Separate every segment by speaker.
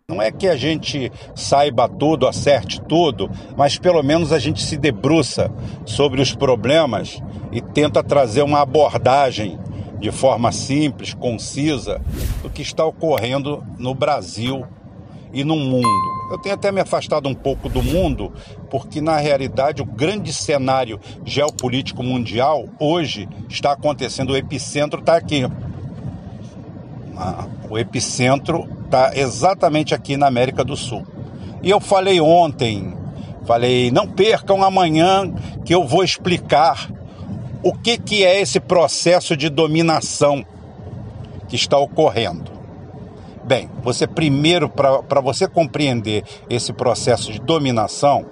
Speaker 1: Não é que a gente saiba tudo, acerte tudo, mas pelo menos a gente se debruça sobre os problemas e tenta trazer uma abordagem de forma simples, concisa, do que está ocorrendo no Brasil e no mundo. Eu tenho até me afastado um pouco do mundo, porque na realidade o grande cenário geopolítico mundial hoje está acontecendo, o epicentro está aqui. O epicentro está exatamente aqui na América do Sul. E eu falei ontem, não percam amanhã que eu vou explicar o que é esse processo de dominação que está ocorrendo. Bem, você primeiro, para você compreender esse processo de dominação,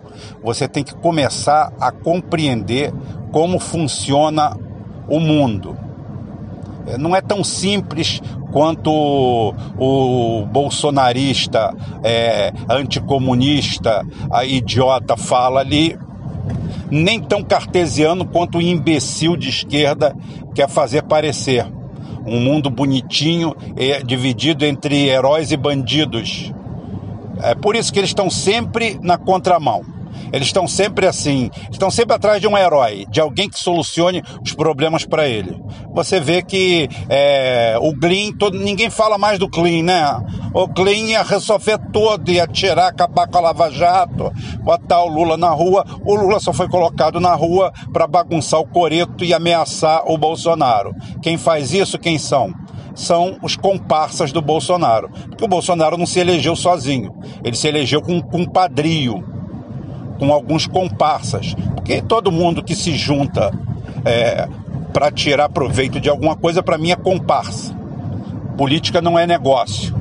Speaker 1: você tem que começar a compreender como funciona o mundo. Não é tão simples quanto o bolsonarista, anticomunista, a idiota fala ali, nem tão cartesiano quanto o imbecil de esquerda quer fazer parecer. Um mundo bonitinho, dividido entre heróis e bandidos. É por isso que eles estão sempre na contramão. Eles estão sempre assim, estão sempre atrás de um herói, de alguém que solucione os problemas para ele. Você vê que o Glyn, ninguém fala mais do Glyn, né? O Glyn ia resolver todo, ia tirar, acabar com a Lava Jato, botar o Lula na rua. O Lula só foi colocado na rua para bagunçar o coreto e ameaçar o Bolsonaro. Quem faz isso, quem são? São os comparsas do Bolsonaro. Porque o Bolsonaro não se elegeu sozinho, ele se elegeu com um compadrio, com alguns comparsas, porque todo mundo que se junta para tirar proveito de alguma coisa, para mim é comparsa. Política não é negócio.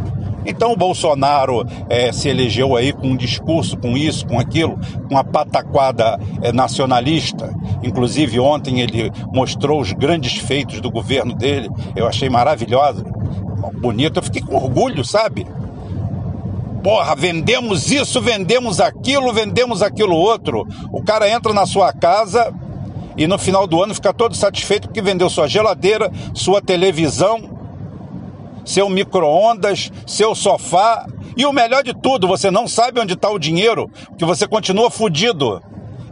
Speaker 1: Então o Bolsonaro se elegeu aí com um discurso, com isso, com aquilo, com uma pataquada nacionalista. Inclusive ontem ele mostrou os grandes feitos do governo dele, eu achei maravilhoso, bonito, eu fiquei com orgulho, sabe? Porra, vendemos isso, vendemos aquilo outro. O cara entra na sua casa e no final do ano fica todo satisfeito porque vendeu sua geladeira, sua televisão, seu micro-ondas, seu sofá. E o melhor de tudo, você não sabe onde está o dinheiro, porque você continua fudido.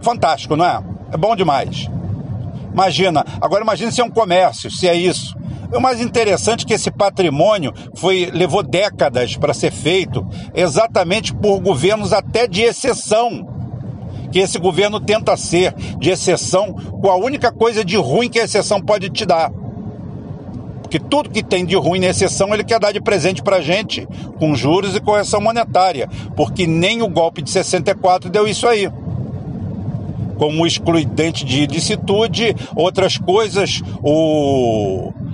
Speaker 1: Fantástico, não é? É bom demais. Agora imagine se é um comércio, se é isso. O mais interessante é que esse patrimônio levou décadas para ser feito, exatamente por governos até de exceção, que esse governo tenta ser de exceção, com a única coisa de ruim que a exceção pode te dar. Porque tudo que tem de ruim na exceção ele quer dar de presente para a gente, com juros e correção monetária, porque nem o golpe de 64 deu isso aí. Como o excludente de ilicitude, outras coisas,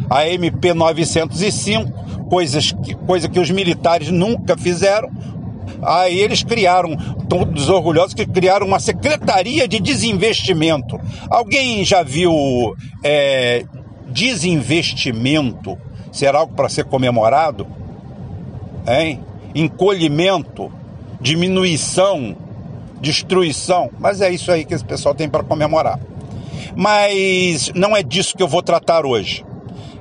Speaker 1: a MP 905, coisa que os militares nunca fizeram. Aí eles criaram, todos orgulhosos, que criaram uma secretaria de desinvestimento. Alguém já viu desinvestimento ser algo para ser comemorado? Hein? Encolhimento, diminuição, destruição. Mas é isso aí que esse pessoal tem para comemorar. Mas não é disso que eu vou tratar hoje.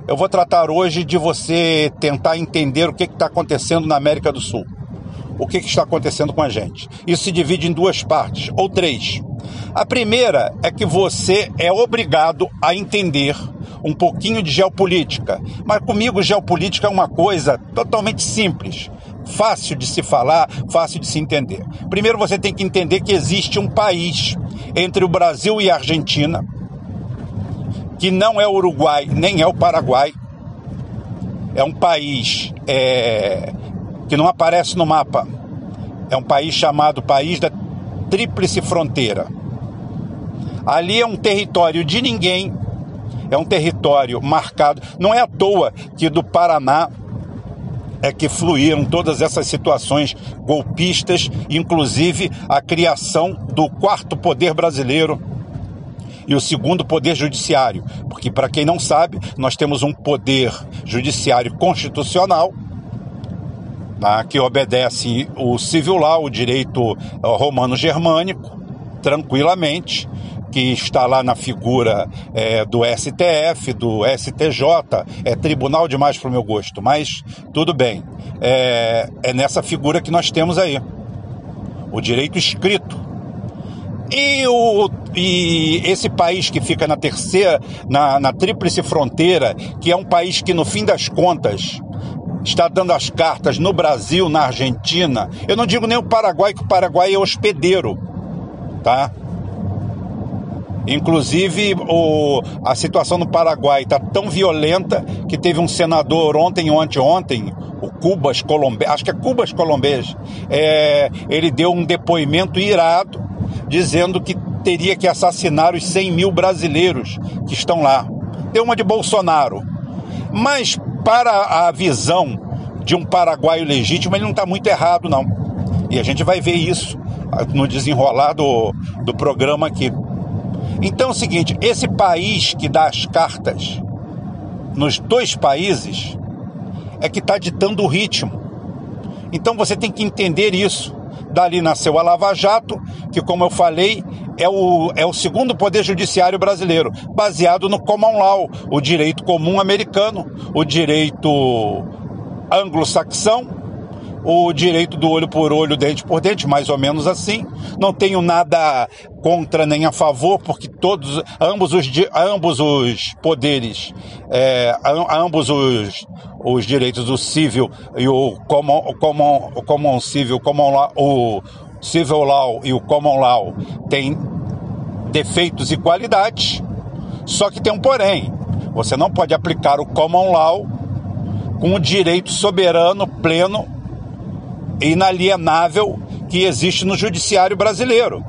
Speaker 1: Eu vou tratar hoje de você tentar entender o que está acontecendo na América do Sul. O que está acontecendo com a gente. Isso se divide em duas partes, ou três. A primeira é que você é obrigado a entender um pouquinho de geopolítica. Mas comigo, geopolítica é uma coisa totalmente simples. Fácil de se falar, fácil de se entender. Primeiro você tem que entender que existe um país entre o Brasil e a Argentina, que não é o Uruguai, nem é o Paraguai. É um país que não aparece no mapa. É um país chamado País da Tríplice Fronteira. Ali é um território de ninguém, é um território marcado. Não é à toa que do Paraná que fluíram todas essas situações golpistas, inclusive a criação do quarto poder brasileiro e o segundo poder judiciário. Porque, para quem não sabe, nós temos um poder judiciário constitucional, que obedece o civil law, o direito romano-germânico, tranquilamente. que está lá na figura do STF, do STJ, é tribunal demais para o meu gosto, mas tudo bem, é nessa figura que nós temos aí, o direito escrito. E esse país que fica na terceira, na tríplice fronteira, que é um país que no fim das contas está dando as cartas no Brasil, na Argentina, eu não digo nem o Paraguai, que o Paraguai é hospedeiro, tá? Inclusive, a situação no Paraguai está tão violenta que teve um senador ontem ou anteontem, o Cubas Colombês, acho que é Cubas Colombês, ele deu um depoimento irado, dizendo que teria que assassinar os 100 mil brasileiros que estão lá. Deu uma de Bolsonaro. Mas, para a visão de um paraguaio legítimo, ele não está muito errado, não. E a gente vai ver isso no desenrolar do programa aqui. Então é o seguinte, esse país que dá as cartas nos dois países é que está ditando o ritmo. Então você tem que entender isso. Dali nasceu a Lava Jato, que, como eu falei, é o segundo poder judiciário brasileiro, baseado no common law, o direito comum americano, o direito anglo-saxão, o direito do olho por olho, dente por dente, mais ou menos assim. Não tenho nada contra nem a favor, porque ambos os poderes, ambos os direitos do civil e o civil law e o common law têm defeitos e qualidades, só que tem um porém. Você não pode aplicar o common law com o direito soberano, pleno e inalienável que existe no judiciário brasileiro,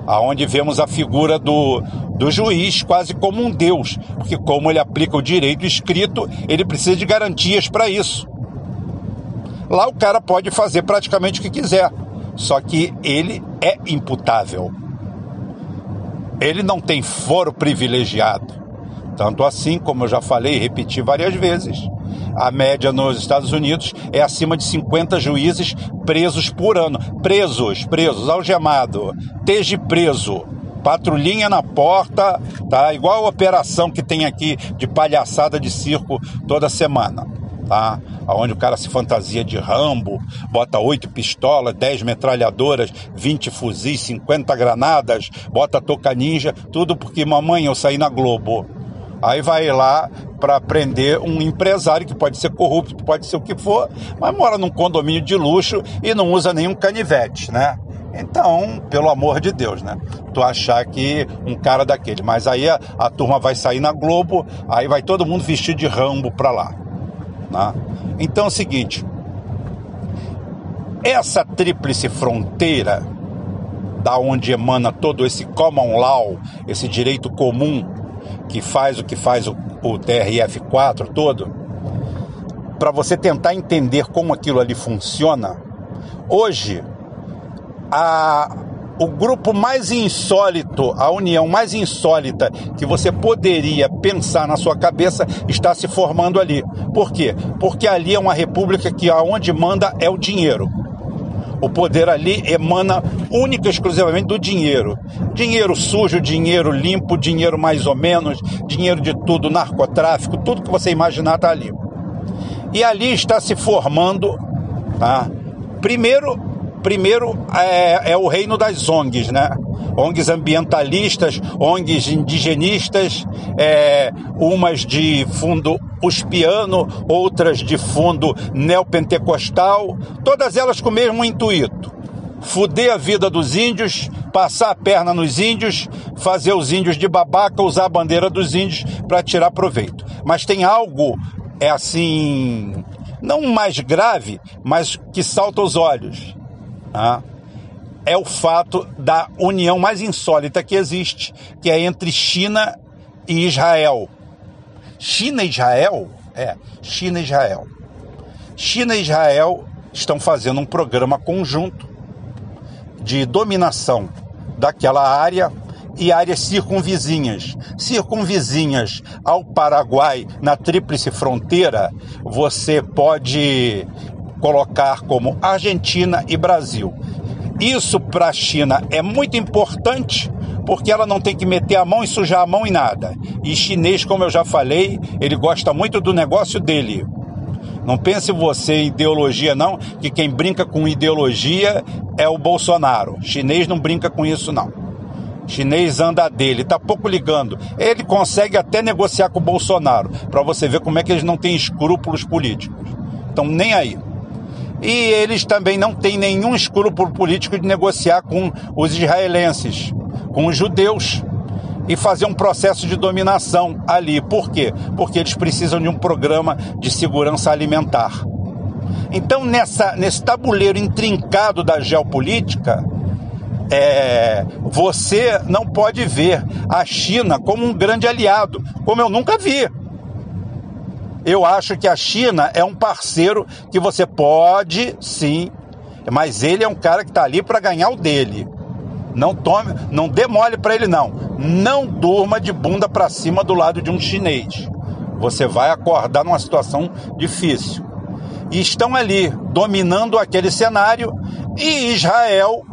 Speaker 1: aonde vemos a figura do juiz quase como um deus, porque como ele aplica o direito escrito, ele precisa de garantias para isso. Lá o cara pode fazer praticamente o que quiser, só que ele é imputável. Ele não tem foro privilegiado. Tanto assim, como eu já falei e repeti várias vezes, a média nos Estados Unidos é acima de 50 juízes presos por ano. Presos, algemado, esteja preso, patrulhinha na porta, tá? Igual a operação que tem aqui de palhaçada de circo toda semana, tá? Onde o cara se fantasia de Rambo, bota 8 pistolas, 10 metralhadoras, 20 fuzis, 50 granadas, bota touca ninja, tudo porque mamãe eu saí na Globo. Aí vai lá para prender um empresário que pode ser corrupto, pode ser o que for, mas mora num condomínio de luxo e não usa nenhum canivete, né? Então, pelo amor de Deus, né? Tu achar que um cara daquele, mas aí a turma vai sair na Globo, aí vai todo mundo vestido de Rambo para lá, né? Então é o seguinte, essa tríplice fronteira, da onde emana todo esse common law, esse direito comum, que faz o TRF4 todo, para você tentar entender como aquilo ali funciona. Hoje, o grupo mais insólito, a união mais insólita que você poderia pensar na sua cabeça está se formando ali. Por quê? Porque ali é uma república que aonde manda é o dinheiro. O poder ali emana única e exclusivamente do dinheiro. Dinheiro sujo, dinheiro limpo, dinheiro mais ou menos, dinheiro de tudo, narcotráfico, tudo que você imaginar está ali. E ali está se formando, tá? Primeiro é o reino das ONGs, né? ONGs ambientalistas, ONGs indigenistas, umas de fundo uspiano, outras de fundo neopentecostal, todas elas com o mesmo intuito: fuder a vida dos índios, passar a perna nos índios, fazer os índios de babaca, usar a bandeira dos índios para tirar proveito. Mas tem algo, assim, não mais grave, mas que salta aos olhos, tá? É o fato da união mais insólita que existe, que é entre China e Israel. China e Israel? China e Israel. China e Israel estão fazendo um programa conjunto de dominação daquela área e áreas circunvizinhas. Circunvizinhas ao Paraguai, na tríplice fronteira, você pode colocar como Argentina e Brasil. Isso para a China é muito importante, porque ela não tem que meter a mão e sujar a mão em nada. E chinês, como eu já falei, ele gosta muito do negócio dele. Não pense você em ideologia não, que quem brinca com ideologia é o Bolsonaro. Chinês não brinca com isso não. Chinês anda dele, tá pouco ligando. Ele consegue até negociar com o Bolsonaro, para você ver como é que eles não têm escrúpulos políticos. Então nem aí. E eles também não têm nenhum escrúpulo político de negociar com os israelenses, com os judeus, e fazer um processo de dominação ali. Por quê? Porque eles precisam de um programa de segurança alimentar. Então, nesse tabuleiro intrincado da geopolítica, você não pode ver a China como um grande aliado, como eu nunca vi. Eu acho que a China é um parceiro que você pode, sim, mas ele é um cara que está ali para ganhar o dele. Não dê mole para ele não. Não durma de bunda para cima do lado de um chinês. Você vai acordar numa situação difícil. E estão ali dominando aquele cenário, e Israel,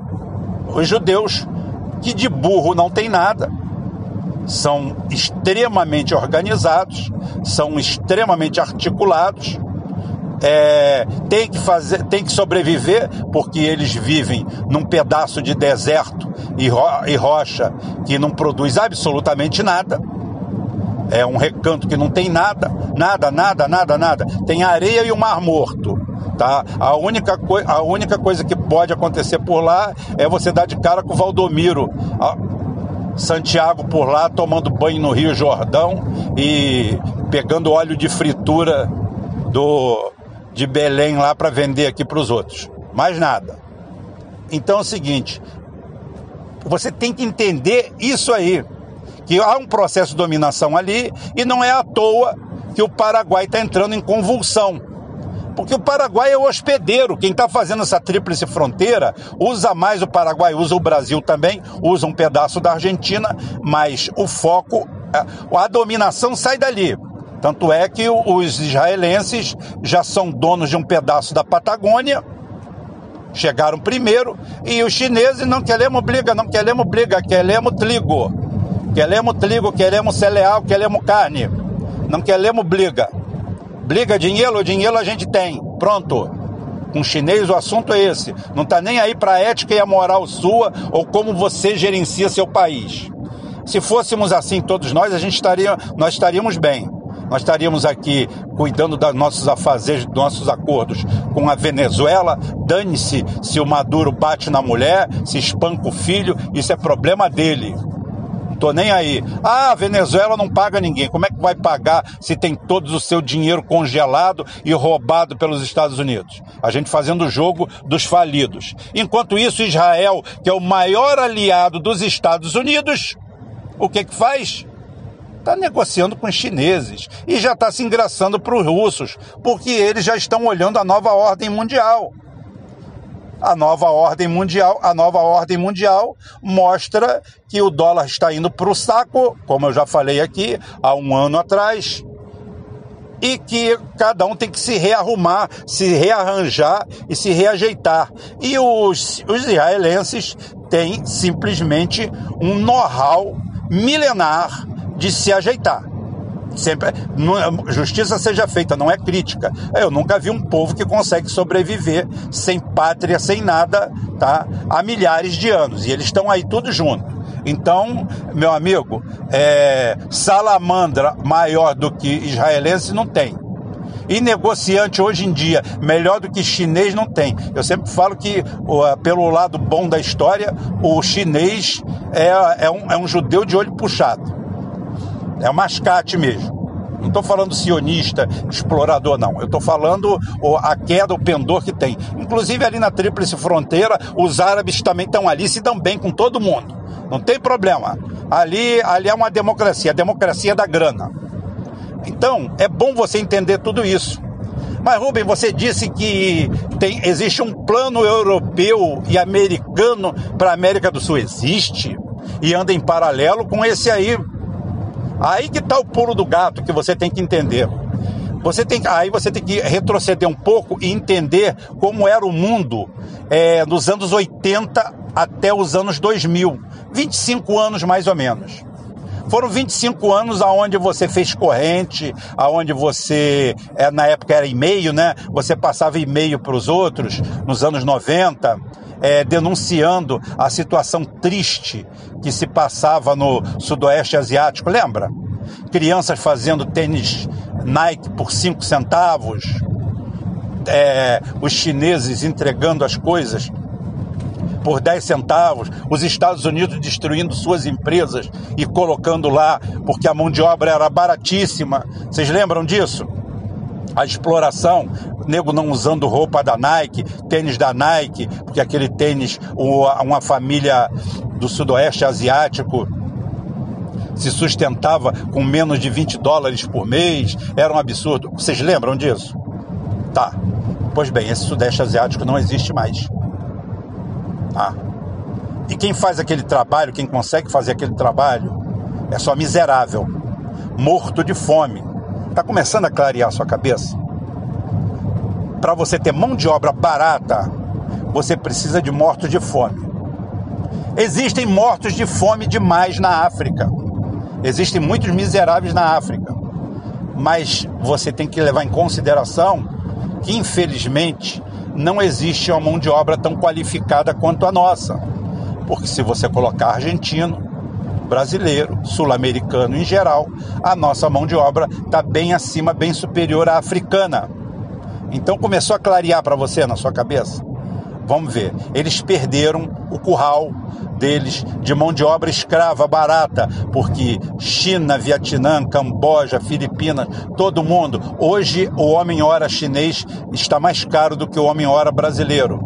Speaker 1: os judeus, que de burro não tem nada, são extremamente organizados, são extremamente articulados, tem que sobreviver, porque eles vivem num pedaço de deserto e rocha que não produz absolutamente nada. É um recanto que não tem nada. Tem areia e o Mar Morto, tá? A única coisa que pode acontecer por lá é você dar de cara com o Valdomiro Santiago por lá, tomando banho no Rio Jordão e pegando óleo de fritura de Belém lá para vender aqui para os outros. Mais nada. Então é o seguinte, você tem que entender isso aí, que há um processo de dominação ali, e não é à toa que o Paraguai está entrando em convulsão. Porque o Paraguai é o hospedeiro. Quem está fazendo essa tríplice fronteira usa mais o Paraguai, usa o Brasil também, usa um pedaço da Argentina, mas o foco, a dominação sai dali. Tanto é que os israelenses já são donos de um pedaço da Patagônia, chegaram primeiro, e os chineses não queremos briga, queremos trigo, queremos cereal, queremos carne, não queremos briga. Briga, dinheiro a gente tem, pronto. Com o chinês o assunto é esse. Não está nem aí para a ética e a moral sua, ou como você gerencia seu país. Se fôssemos assim todos nós, nós estaríamos bem. Nós estaríamos aqui cuidando dos nossos afazeres, dos nossos acordos com a Venezuela. Dane-se se o Maduro bate na mulher, se espanca o filho, isso é problema dele. Tô nem aí. A Venezuela não paga ninguém. Como é que vai pagar se tem todo o seu dinheiro congelado e roubado pelos Estados Unidos? A gente fazendo o jogo dos falidos. Enquanto isso, Israel, que é o maior aliado dos Estados Unidos, o que faz? Está negociando com os chineses e já está se engraçando para os russos, porque eles já estão olhando a nova ordem mundial. A nova ordem mundial mostra que o dólar está indo para o saco, como eu já falei aqui, há um ano atrás, e que cada um tem que se rearrumar, se rearranjar e se reajeitar. E os israelenses têm simplesmente um know-how milenar de se ajeitar. Sempre, justiça seja feita, não é crítica. Eu nunca vi um povo que consegue sobreviver sem pátria, sem nada, tá? Há milhares de anos, e eles estão aí tudo junto. Então, meu amigo, salamandra maior do que israelense não tem. E negociante hoje em dia, melhor do que chinês, não tem. Eu sempre falo que, pelo lado bom da história, o chinês é um judeu de olho puxado. É um mascate mesmo. Não estou falando sionista, explorador, não. Eu estou falando a queda, o pendor que tem. Inclusive ali na Tríplice Fronteira, os árabes também estão ali, se dão bem com todo mundo. Não tem problema. Ali é uma democracia, a democracia da grana. Então, é bom você entender tudo isso. Mas, Rubem, você disse que existe um plano europeu e americano para a América do Sul. Existe? E anda em paralelo com esse aí. Aí que está o pulo do gato que você tem que entender. Aí você tem que retroceder um pouco e entender como era o mundo nos anos 80 até os anos 2000. 25 anos mais ou menos. Foram 25 anos aonde você fez corrente, aonde você, na época era e-mail, né? Você passava e-mail para os outros, nos anos 90, denunciando a situação triste que se passava no Sudoeste Asiático, lembra? Crianças fazendo tênis Nike por 5 centavos, os chineses entregando as coisas por 10 centavos, os Estados Unidos destruindo suas empresas e colocando lá, porque a mão de obra era baratíssima. Vocês lembram disso? A exploração, nego não usando roupa da Nike, tênis da Nike, porque aquele tênis, uma família do Sudoeste Asiático se sustentava com menos de $20 por mês, era um absurdo. Vocês lembram disso? Tá. Pois bem, esse Sudeste Asiático não existe mais. Tá? E quem faz aquele trabalho, quem consegue fazer aquele trabalho, é só miserável, morto de fome. Está começando a clarear a sua cabeça? Para você ter mão de obra barata, você precisa de mortos de fome. Existem mortos de fome demais na África. Existem muitos miseráveis na África. Mas você tem que levar em consideração que, infelizmente, não existe uma mão de obra tão qualificada quanto a nossa. Porque se você colocar argentino, brasileiro, sul-americano em geral, a nossa mão de obra está bem acima, bem superior à africana. Então começou a clarear para você na sua cabeça? Vamos ver. Eles perderam o curral deles de mão de obra escrava barata, porque China, Vietnã, Camboja, Filipinas, todo mundo. Hoje o homem-hora chinês está mais caro do que o homem-hora brasileiro.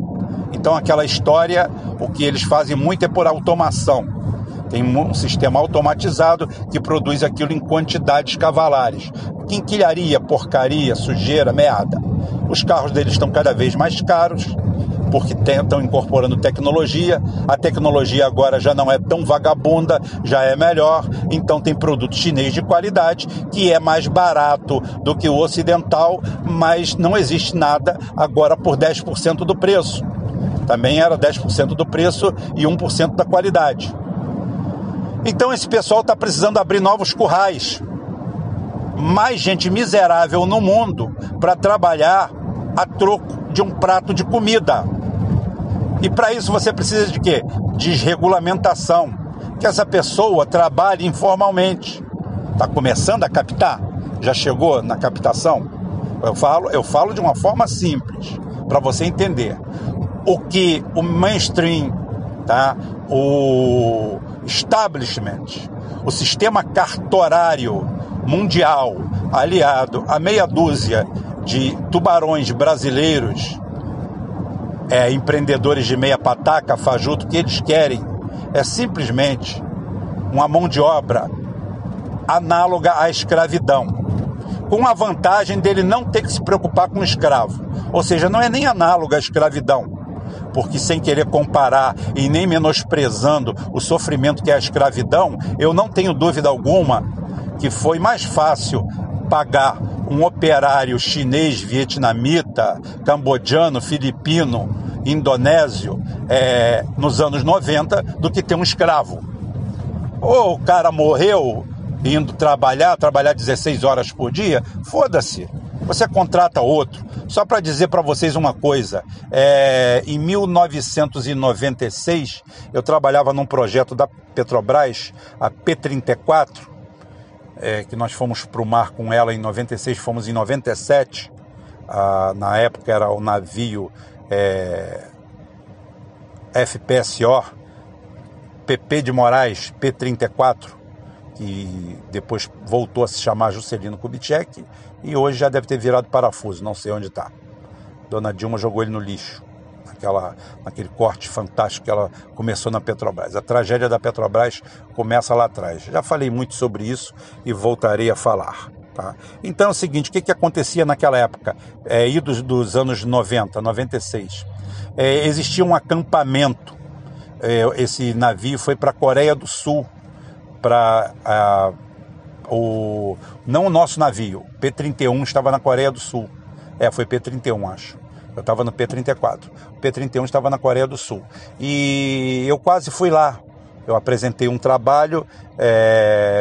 Speaker 1: Então aquela história, o que eles fazem muito é por automação. Tem um sistema automatizado que produz aquilo em quantidades cavalares. Quinquilharia, porcaria, sujeira, meada. Os carros deles estão cada vez mais caros, porque estão incorporando tecnologia. A tecnologia agora já não é tão vagabunda, já é melhor. Então tem produto chinês de qualidade, que é mais barato do que o ocidental, mas não existe nada agora por 10% do preço. Também era 10% do preço e 1% da qualidade. Então esse pessoal está precisando abrir novos currais. Mais gente miserável no mundo para trabalhar a troco de um prato de comida. E para isso você precisa de quê? Desregulamentação. Que essa pessoa trabalhe informalmente. Está começando a captar? Já chegou na captação? Eu falo de uma forma simples, para você entender. O que o mainstream, tá? O establishment, o sistema cartorário mundial, aliado a meia dúzia de tubarões brasileiros, empreendedores de meia pataca, fajuto, que eles querem é simplesmente uma mão de obra análoga à escravidão, com a vantagem dele não ter que se preocupar com o escravo. Ou seja, não é nem análoga à escravidão, porque sem querer comparar e nem menosprezando o sofrimento que é a escravidão, eu não tenho dúvida alguma que foi mais fácil pagar um operário chinês, vietnamita, cambodjano, filipino, indonésio, nos anos 90, do que ter um escravo. Ou o cara morreu indo trabalhar 16 horas por dia, foda-se, você contrata outro. Só para dizer para vocês uma coisa, em 1996, eu trabalhava num projeto da Petrobras, a P34, que nós fomos para o mar com ela em 96, fomos em 97, na época era o navio FPSO, PP de Moraes, P34, que depois voltou a se chamar Juscelino Kubitschek, e hoje já deve ter virado parafuso, não sei onde está. Dona Dilma jogou ele no lixo, naquele corte fantástico que ela começou na Petrobras. A tragédia da Petrobras começa lá atrás. Já falei muito sobre isso e voltarei a falar. Tá? Então é o seguinte, o que acontecia naquela época, idos dos anos 90, 96? Existia um acampamento, esse navio foi para a Coreia do Sul, não o nosso navio, P-31 estava na Coreia do Sul, foi P-31 acho, eu estava no P-34, o P-31 estava na Coreia do Sul, e eu quase fui lá, Eu apresentei um trabalho,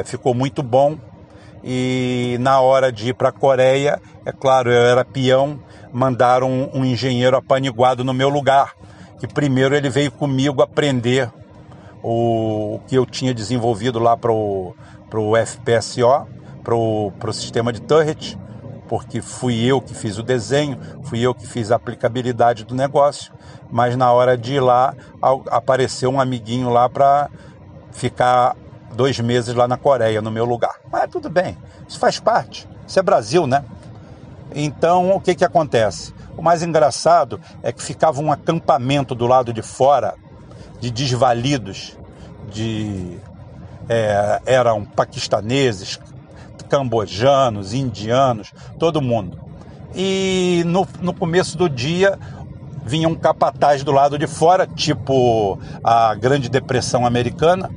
Speaker 1: ficou muito bom, e na hora de ir para a Coreia, é claro, eu era peão, mandaram um engenheiro apaniguado no meu lugar, que primeiro ele veio comigo aprender o que eu tinha desenvolvido lá para o FPSO, para o sistema de turret, porque fui eu que fiz o desenho, fui eu que fiz a aplicabilidade do negócio, mas na hora de ir lá, apareceu um amiguinho lá para ficar 2 meses lá na Coreia, no meu lugar. Mas tudo bem, isso faz parte, isso é Brasil, né? Então, o que acontece? O mais engraçado é que ficava um acampamento do lado de fora, de desvalidos, eram paquistaneses, cambojanos, indianos, todo mundo. E no começo do dia vinha um capataz do lado de fora, tipo a Grande Depressão Americana,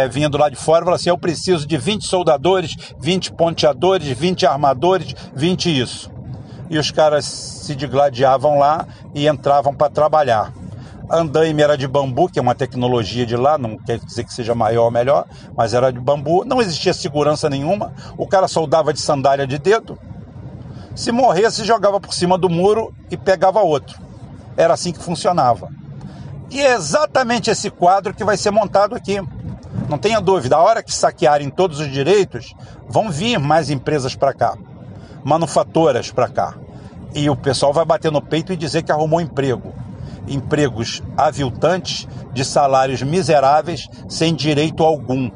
Speaker 1: vinha do lado de fora e falava assim: eu preciso de 20 soldadores, 20 ponteadores, 20 armadores, 20 isso. E os caras se digladiavam lá e entravam para trabalhar. Andaime era de bambu, que é uma tecnologia de lá, não quer dizer que seja maior ou melhor, mas era de bambu, não existia segurança nenhuma, o cara soldava de sandália de dedo, se morresse jogava por cima do muro e pegava outro. Era assim que funcionava. E é exatamente esse quadro que vai ser montado aqui. Não tenha dúvida, a hora que saquearem todos os direitos, vão vir mais empresas para cá, manufatoras para cá, e o pessoal vai bater no peito e dizer que arrumou emprego. Empregos aviltantes, de salários miseráveis, sem direito algum.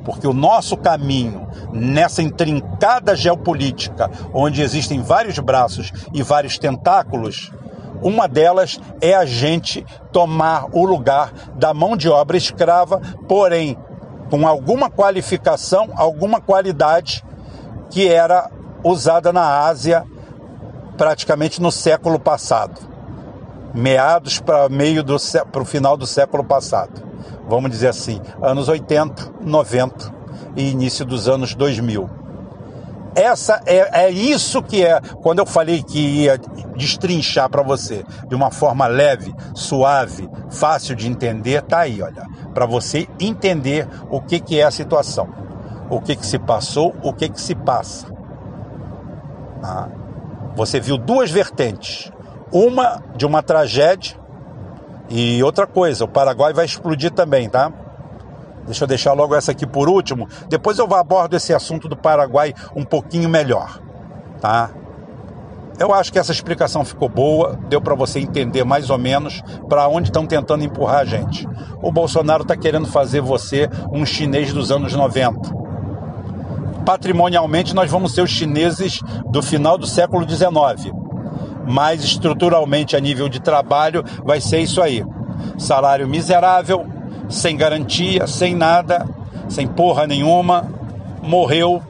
Speaker 1: Porque o nosso caminho nessa intrincada geopolítica, onde existem vários braços e vários tentáculos, uma delas é a gente tomar o lugar da mão de obra escrava, porém com alguma qualificação, alguma qualidade que era usada na Ásia praticamente no século passado. Meados para o final do século passado, vamos dizer assim, anos 80, 90 e início dos anos 2000. Essa é isso que é, quando eu falei que ia destrinchar para você de uma forma leve, suave, fácil de entender, tá aí, olha, para você entender o que é a situação, o que se passou, o que se passa. Você viu 2 vertentes. Uma de uma tragédia e outra coisa, o Paraguai vai explodir também, tá? Deixa eu deixar logo essa aqui por último, depois eu abordo esse assunto do Paraguai um pouquinho melhor, tá? Eu acho que essa explicação ficou boa, deu para você entender mais ou menos para onde estão tentando empurrar a gente. O Bolsonaro está querendo fazer você um chinês dos anos 90. Patrimonialmente nós vamos ser os chineses do final do século XIX. Mas estruturalmente a nível de trabalho vai ser isso aí. Salário miserável, sem garantia, sem nada, sem porra nenhuma, morreu,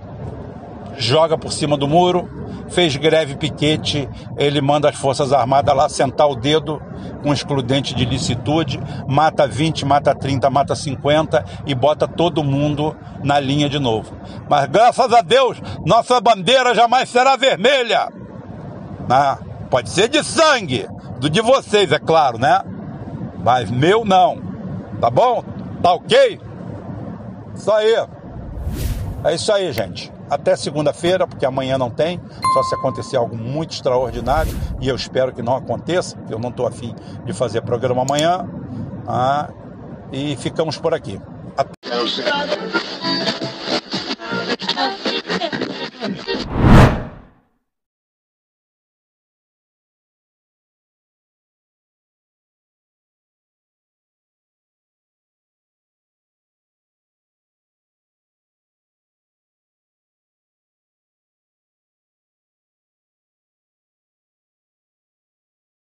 Speaker 1: joga por cima do muro, fez greve, piquete, ele manda as Forças Armadas lá sentar o dedo com excludente de licitude, mata 20, mata 30, mata 50 e bota todo mundo na linha de novo. Mas graças a Deus, nossa bandeira jamais será vermelha. Pode ser de sangue, do de vocês, é claro, né? Mas meu não. Tá bom? Tá ok? Isso aí. É isso aí, gente. Até segunda-feira, porque amanhã não tem. Só se acontecer algo muito extraordinário. E eu espero que não aconteça, porque eu não estou afim de fazer programa amanhã. E ficamos por aqui. Até...